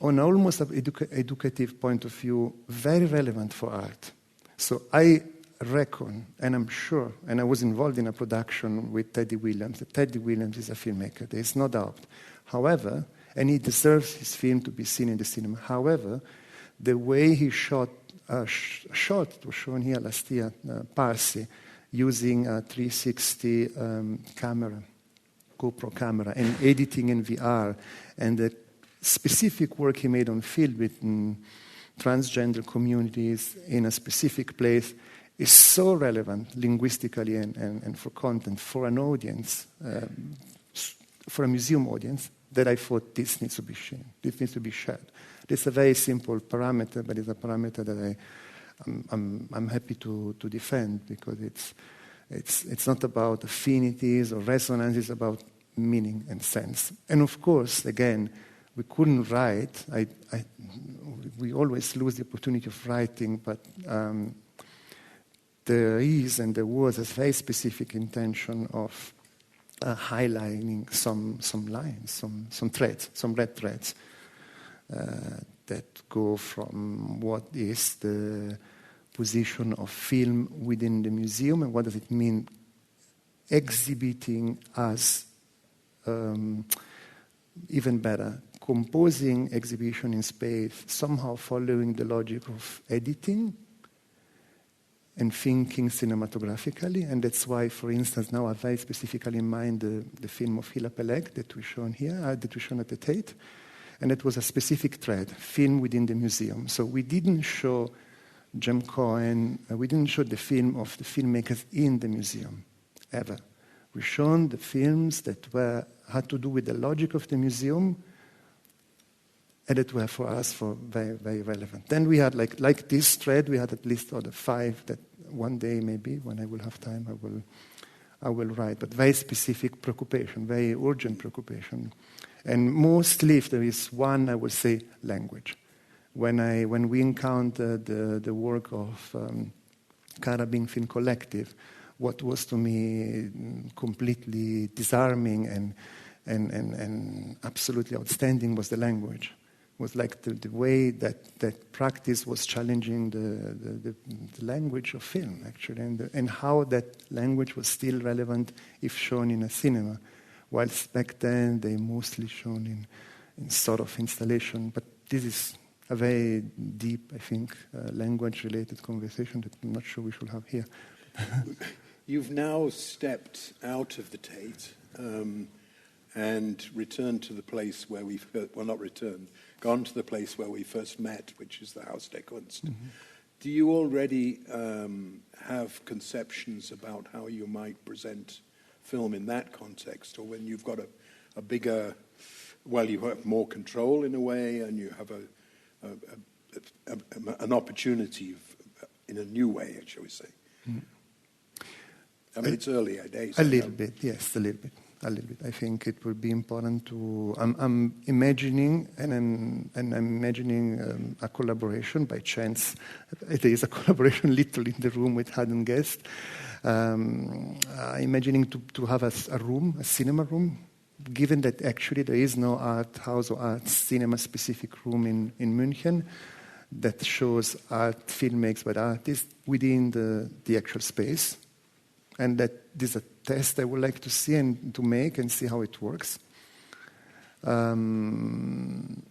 on almost an educative point of view, very relevant for art. So I reckon, and I'm sure, and I was involved in a production with Teddy Williams, that Teddy Williams is a filmmaker, there is no doubt. However, and he deserves his film to be seen in the cinema. However, the way he shot a shot that was shown here last year, Parsi, using a 360 camera, GoPro camera, and editing in VR, and the specific work he made on film with transgender communities in a specific place is so relevant linguistically and for content, for an audience, for a museum audience, that I thought this needs to be shown. This needs to be shared. It's a very simple parameter, but it's a parameter that I'm happy to defend, because it's not about affinities or resonance, it's about meaning and sense. And of course, again, we couldn't write. We always lose the opportunity of writing, but there is and there was a very specific intention of highlighting some lines, some threads, some red threads that go from what is the position of film within the museum and what does it mean exhibiting as even better, composing exhibition in space, somehow following the logic of editing and thinking cinematographically. And that's why, for instance, now I have very specifically in mind the film of Hila Peleg that we've shown here, that we've shown at the Tate. And it was a specific thread, film within the museum. So we didn't show Jem Cohen, we didn't show the film of the filmmakers in the museum. ever. We shown the films that had to do with the logic of the museum, and that were for us very, very relevant. Then we had like this thread, we had at least other 5 that one day maybe, when I will have time, I will write, but very specific preoccupation, very urgent preoccupation. And mostly, if there is one, I would say language. When we encountered the work of Carabin Film Collective, what was to me completely disarming and absolutely outstanding was the language. It was like the way that practice was challenging the language of film, actually, and how that language was still relevant if shown in a cinema, whilst back then they mostly shown in sort of installation. But this is a very deep, I think, language-related conversation that I'm not sure we should have here. You've now stepped out of the Tate and returned to the place where gone to the place where we first met, which is the Haus der Kunst. Mm-hmm. Do you already have conceptions about how you might present film in that context, or when you've got a bigger, you have more control in a way, and you have an opportunity in a new way, shall we say? Mm. I mean, it's earlier days. A little bit, yes, a little bit. I think it will be important to. I'm imagining, and I'm imagining a collaboration by chance. There is a collaboration literally in the room with Hadden Guest. Imagining to have a cinema room, given that actually there is no art house or art cinema specific room in München that shows art filmmakes by artists within the actual space. And that this is a test I would like to see and to make and see how it works. And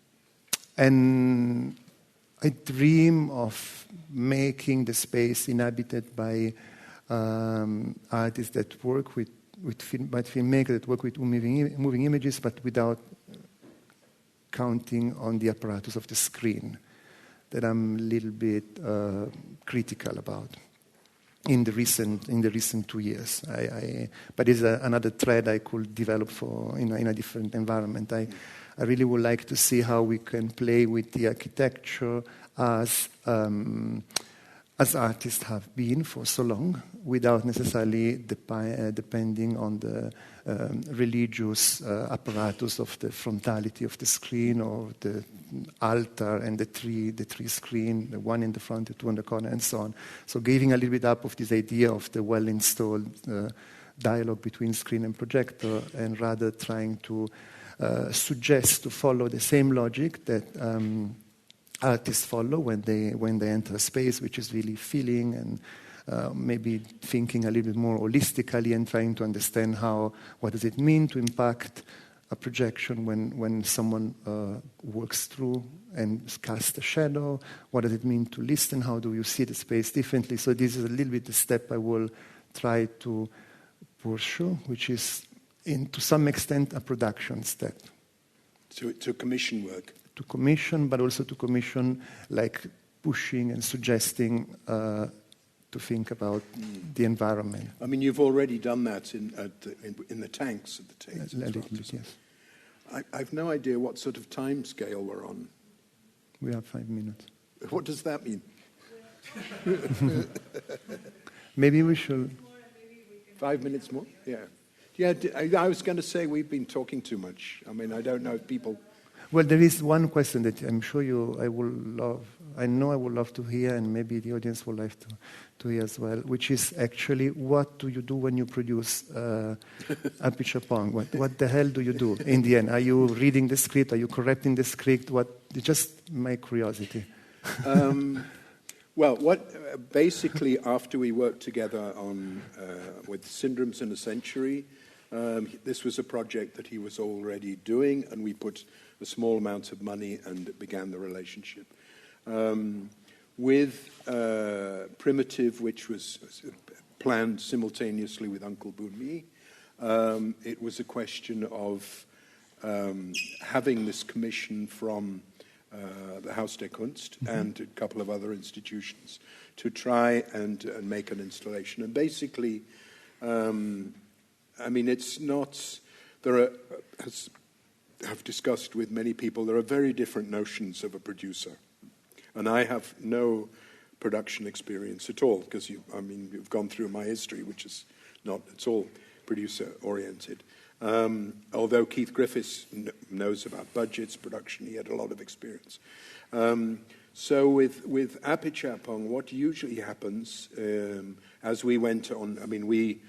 I dream of making the space inhabited by artists that work with filmmakers that work with moving images, but without counting on the apparatus of the screen, that I'm a little bit critical about. In the recent 2 years, but it's another thread I could develop in a different environment. I really would like to see how we can play with the architecture as artists have been for so long, without necessarily depending on the religious apparatus of the frontality of the screen, or the altar and the three screen, the one in the front, the two in the corner, and so on. So giving a little bit up of this idea of the well-installed dialogue between screen and projector, and rather trying to suggest to follow the same logic that artists follow when they enter a space, which is really feeling and maybe thinking a little bit more holistically and trying to understand what does it mean to impact a projection when someone works through and casts a shadow. What does it mean to listen? How do you see the space differently? So this is a little bit the step I will try to pursue, which is, to some extent, a production step. To commission work. To commission, but also to commission, like pushing and suggesting to think about the environment. I mean, you've already done that in the tanks at the Tate. A little bit, yes. I've no idea what sort of time scale we're on. We have 5 minutes. What does that mean? Maybe we should. 5 minutes more? Yeah. Yeah, I was going to say we've been talking too much. I mean, I don't know if people... Well, there is one question that I'm sure I would love to hear, and maybe the audience would like to hear as well, which is actually, what do you do when you produce a picture poem? What the hell do you do in the end? Are you reading the script? Are you correcting the script? Just my curiosity. Well, basically, after we worked together with Syndromes in a Century, this was a project that he was already doing, and we put a small amount of money and began the relationship. With Primitive, which was planned simultaneously with Uncle Boonmi, it was a question of having this commission from the Haus der Kunst and a couple of other institutions to try and make an installation. And basically, I mean, it's not. There are, as I've discussed with many people, there are very different notions of a producer, and I have no production experience at all because you've gone through my history, which is not at all producer oriented. Although Keith Griffiths knows about budgets, production, he had a lot of experience. So with Apichatpong, what usually happens as we went on, I mean, we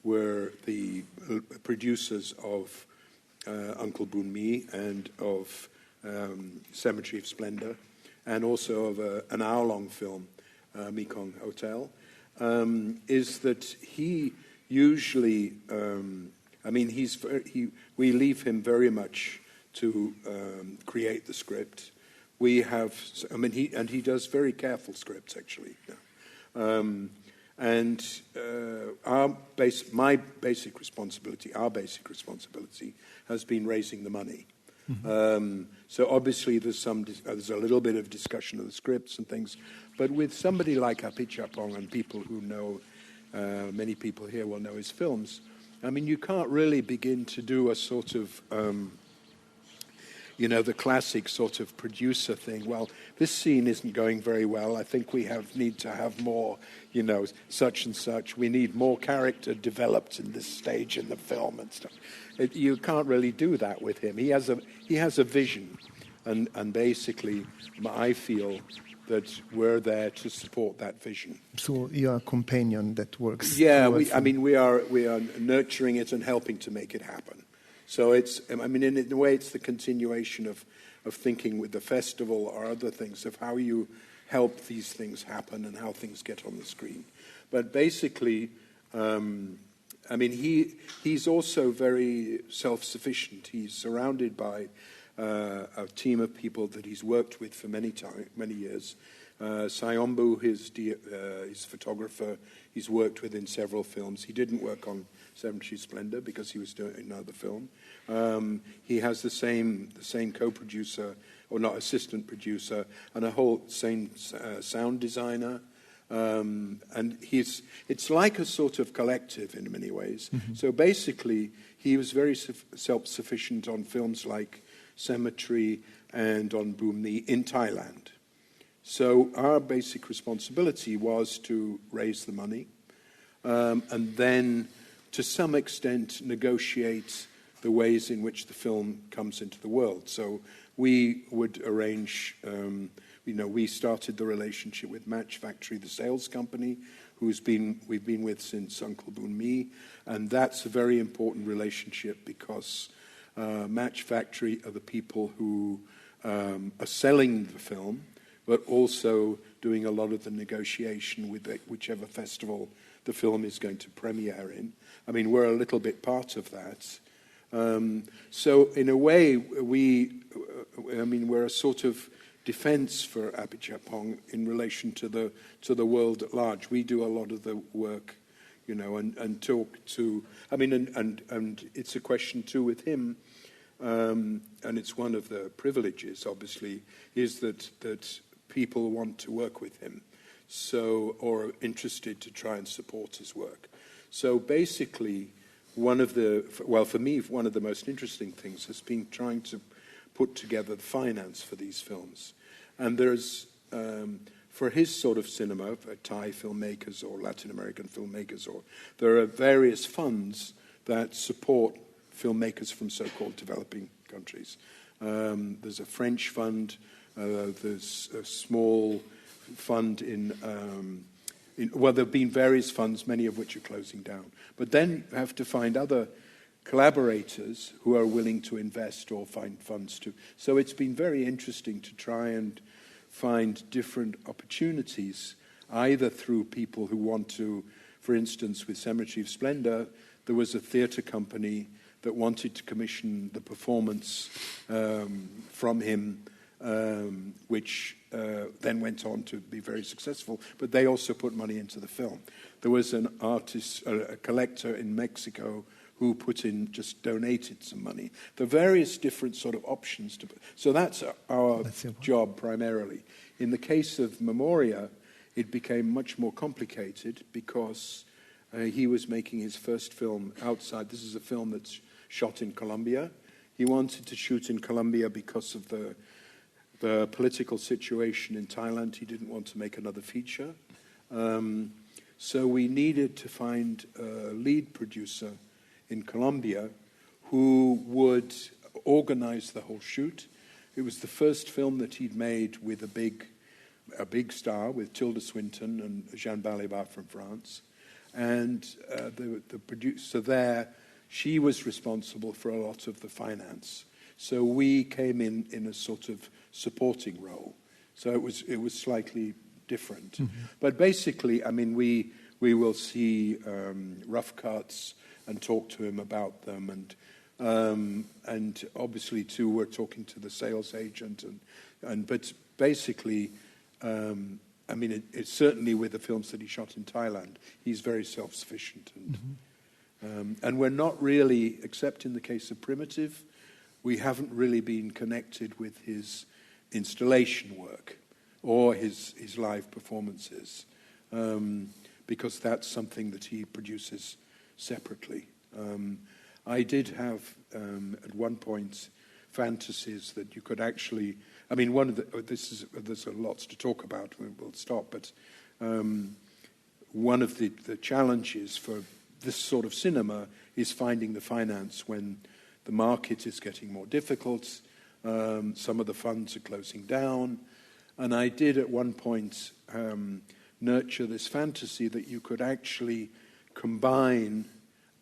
were the producers of Uncle Boon Mi and of Cemetery of Splendor, and also of an hour-long film, Mekong Hotel, is that he usually, we leave him very much to create the script. We have, he does very careful scripts actually. Yeah. My basic responsibility, our basic responsibility, has been raising the money. Mm-hmm. So obviously there's a little bit of discussion of the scripts and things, but with somebody like Apichatpong and people who know, many people here will know his films. I mean, you can't really begin to do a sort of, the classic sort of producer thing. Well, this scene isn't going very well. I think we need to have more, such and such. We need more character developed in this stage in the film and stuff. You can't really do that with him. He has a vision, and basically, I feel that we're there to support that vision. So you're a companion that works. Yeah, we are nurturing it and helping to make it happen. So it's, in a way, it's the continuation of thinking with the festival or other things of how you help these things happen and how things get on the screen. But basically, he's also very self-sufficient. He's surrounded by a team of people that he's worked with for many years. Sayombu, his photographer, he's worked with in several films. He didn't work on Cemetery Splendor because he was doing another film. He has the same co-producer, or not assistant producer, and a whole same sound designer. And it's like a sort of collective in many ways. Mm-hmm. So basically, he was very self-sufficient on films like Cemetery and on Boom Mi in Thailand. So our basic responsibility was to raise the money and then, to some extent, negotiate the ways in which the film comes into the world. So we would arrange, we started the relationship with Match Factory, the sales company, we've been with since Uncle Boon Mi, and that's a very important relationship because Match Factory are the people who are selling the film, but also doing a lot of the negotiation with whichever festival the film is going to premiere in. I mean, we're a little bit part of that. So in a way, we're a sort of defense for Apichatpong in relation to the world at large. We do a lot of the work, and talk to. And it's a question too with him, and it's one of the privileges, obviously, is that people want to work with him, or are interested to try and support his work. So basically, for me, one of the most interesting things has been trying to put together the finance for these films. And there's, for his sort of cinema, for Thai filmmakers or Latin American filmmakers, there are various funds that support filmmakers from so-called developing countries. There's a French fund, there's a small fund there have been various funds, many of which are closing down. But then you have to find other collaborators who are willing to invest or find funds to. So it's been very interesting to try and find different opportunities, either through people who want to, for instance, with Cemetery of Splendor, there was a theatre company that wanted to commission the performance from him, which then went on to be very successful, but they also put money into the film. There was an artist, a collector in Mexico who just donated some money. There are various different sort of options. So that's our job primarily. In the case of Memoria, it became much more complicated because He was making his first film outside. This is a film that's shot in Colombia. He wanted to shoot in Colombia because of the political situation in Thailand. He didn't want to make another feature. So we needed to find a lead producer in Colombia who would organize the whole shoot. It was the first film that he'd made with a big star, with Tilda Swinton and Jeanne Balibar from France. And the producer there, she was responsible for a lot of the finance. So we came in a sort of supporting role. So it was slightly different. Mm-hmm. But basically, I mean, we will see rough cuts and talk to him about them, and obviously too we're talking to the sales agent, but basically, I mean, it's certainly with the films that he shot in Thailand, he's very self-sufficient, and we're not really, except in the case of Primitive, we haven't really been connected with his installation work or his live performances, because that's something that he produces separately. I did have at one point fantasies that you could actually. I mean, there's a lot to talk about. We'll stop, but one of the challenges for this sort of cinema is finding the finance when the market is getting more difficult. Some of the funds are closing down, and I did at one point nurture this fantasy that you could actually combine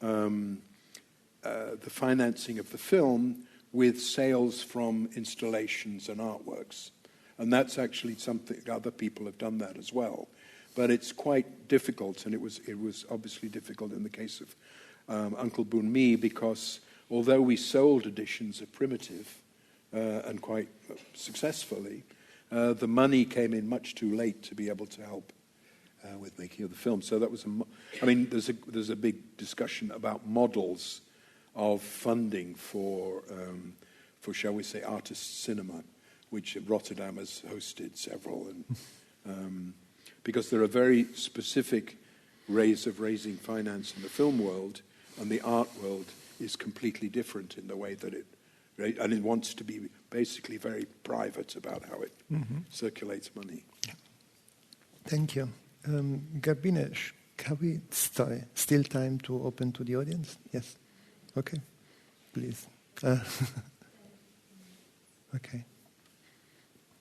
the financing of the film with sales from installations and artworks. And that's actually something, other people have done that as well. But it's quite difficult, and it was obviously difficult in the case of Uncle Boon Me, because although we sold editions of Primitive, and quite successfully, the money came in much too late to be able to help with making of the film. So that was there's a big discussion about models of funding for shall we say artist cinema, which Rotterdam has hosted several, and because there are very specific ways of raising finance in the film world, and the art world is completely different in the way that it wants to be basically very private about how it circulates money. Yeah. Thank you. Garbine, have we still time to open to the audience? Yes. Okay. Please. Okay.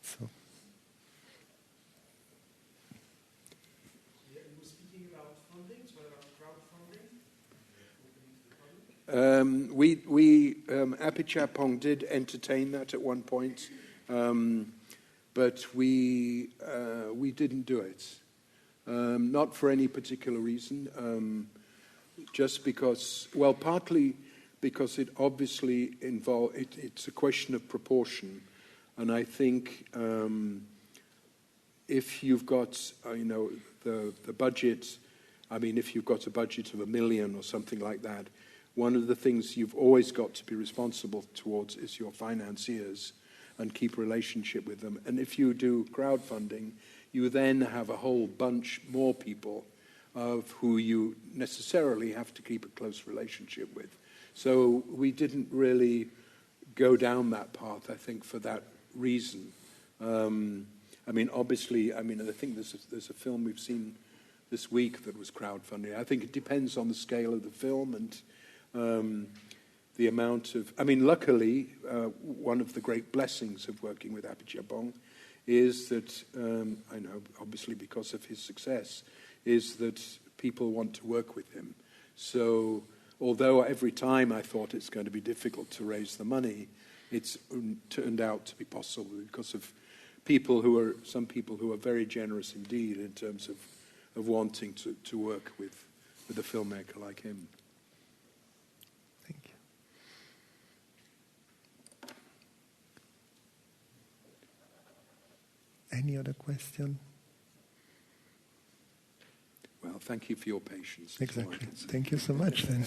So. Yeah, you were speaking about funding. What about crowdfunding? We Apichatpong did entertain that at one point, but we didn't do it. Not for any particular reason, just because, well, partly because it obviously it's a question of proportion, and I think if you've got, the budget, I mean, if you've got a budget of $1 million or something like that, one of the things you've always got to be responsible towards is your financiers and keep a relationship with them. And if you do crowdfunding, you then have a whole bunch more people of who you necessarily have to keep a close relationship with. So we didn't really go down that path, I think, for that reason. Obviously, I think there's a film we've seen this week that was crowdfunding. I think it depends on the scale of the film and the amount of. Luckily, one of the great blessings of working with Apichatpong is that, I know, obviously because of his success, is that people want to work with him. So, although every time I thought it's going to be difficult to raise the money, it's turned out to be possible because of some people who are very generous indeed in terms of wanting to work with a filmmaker like him. Thank you. Any other question? Well, thank you for your patience. Exactly. Thank you so much then.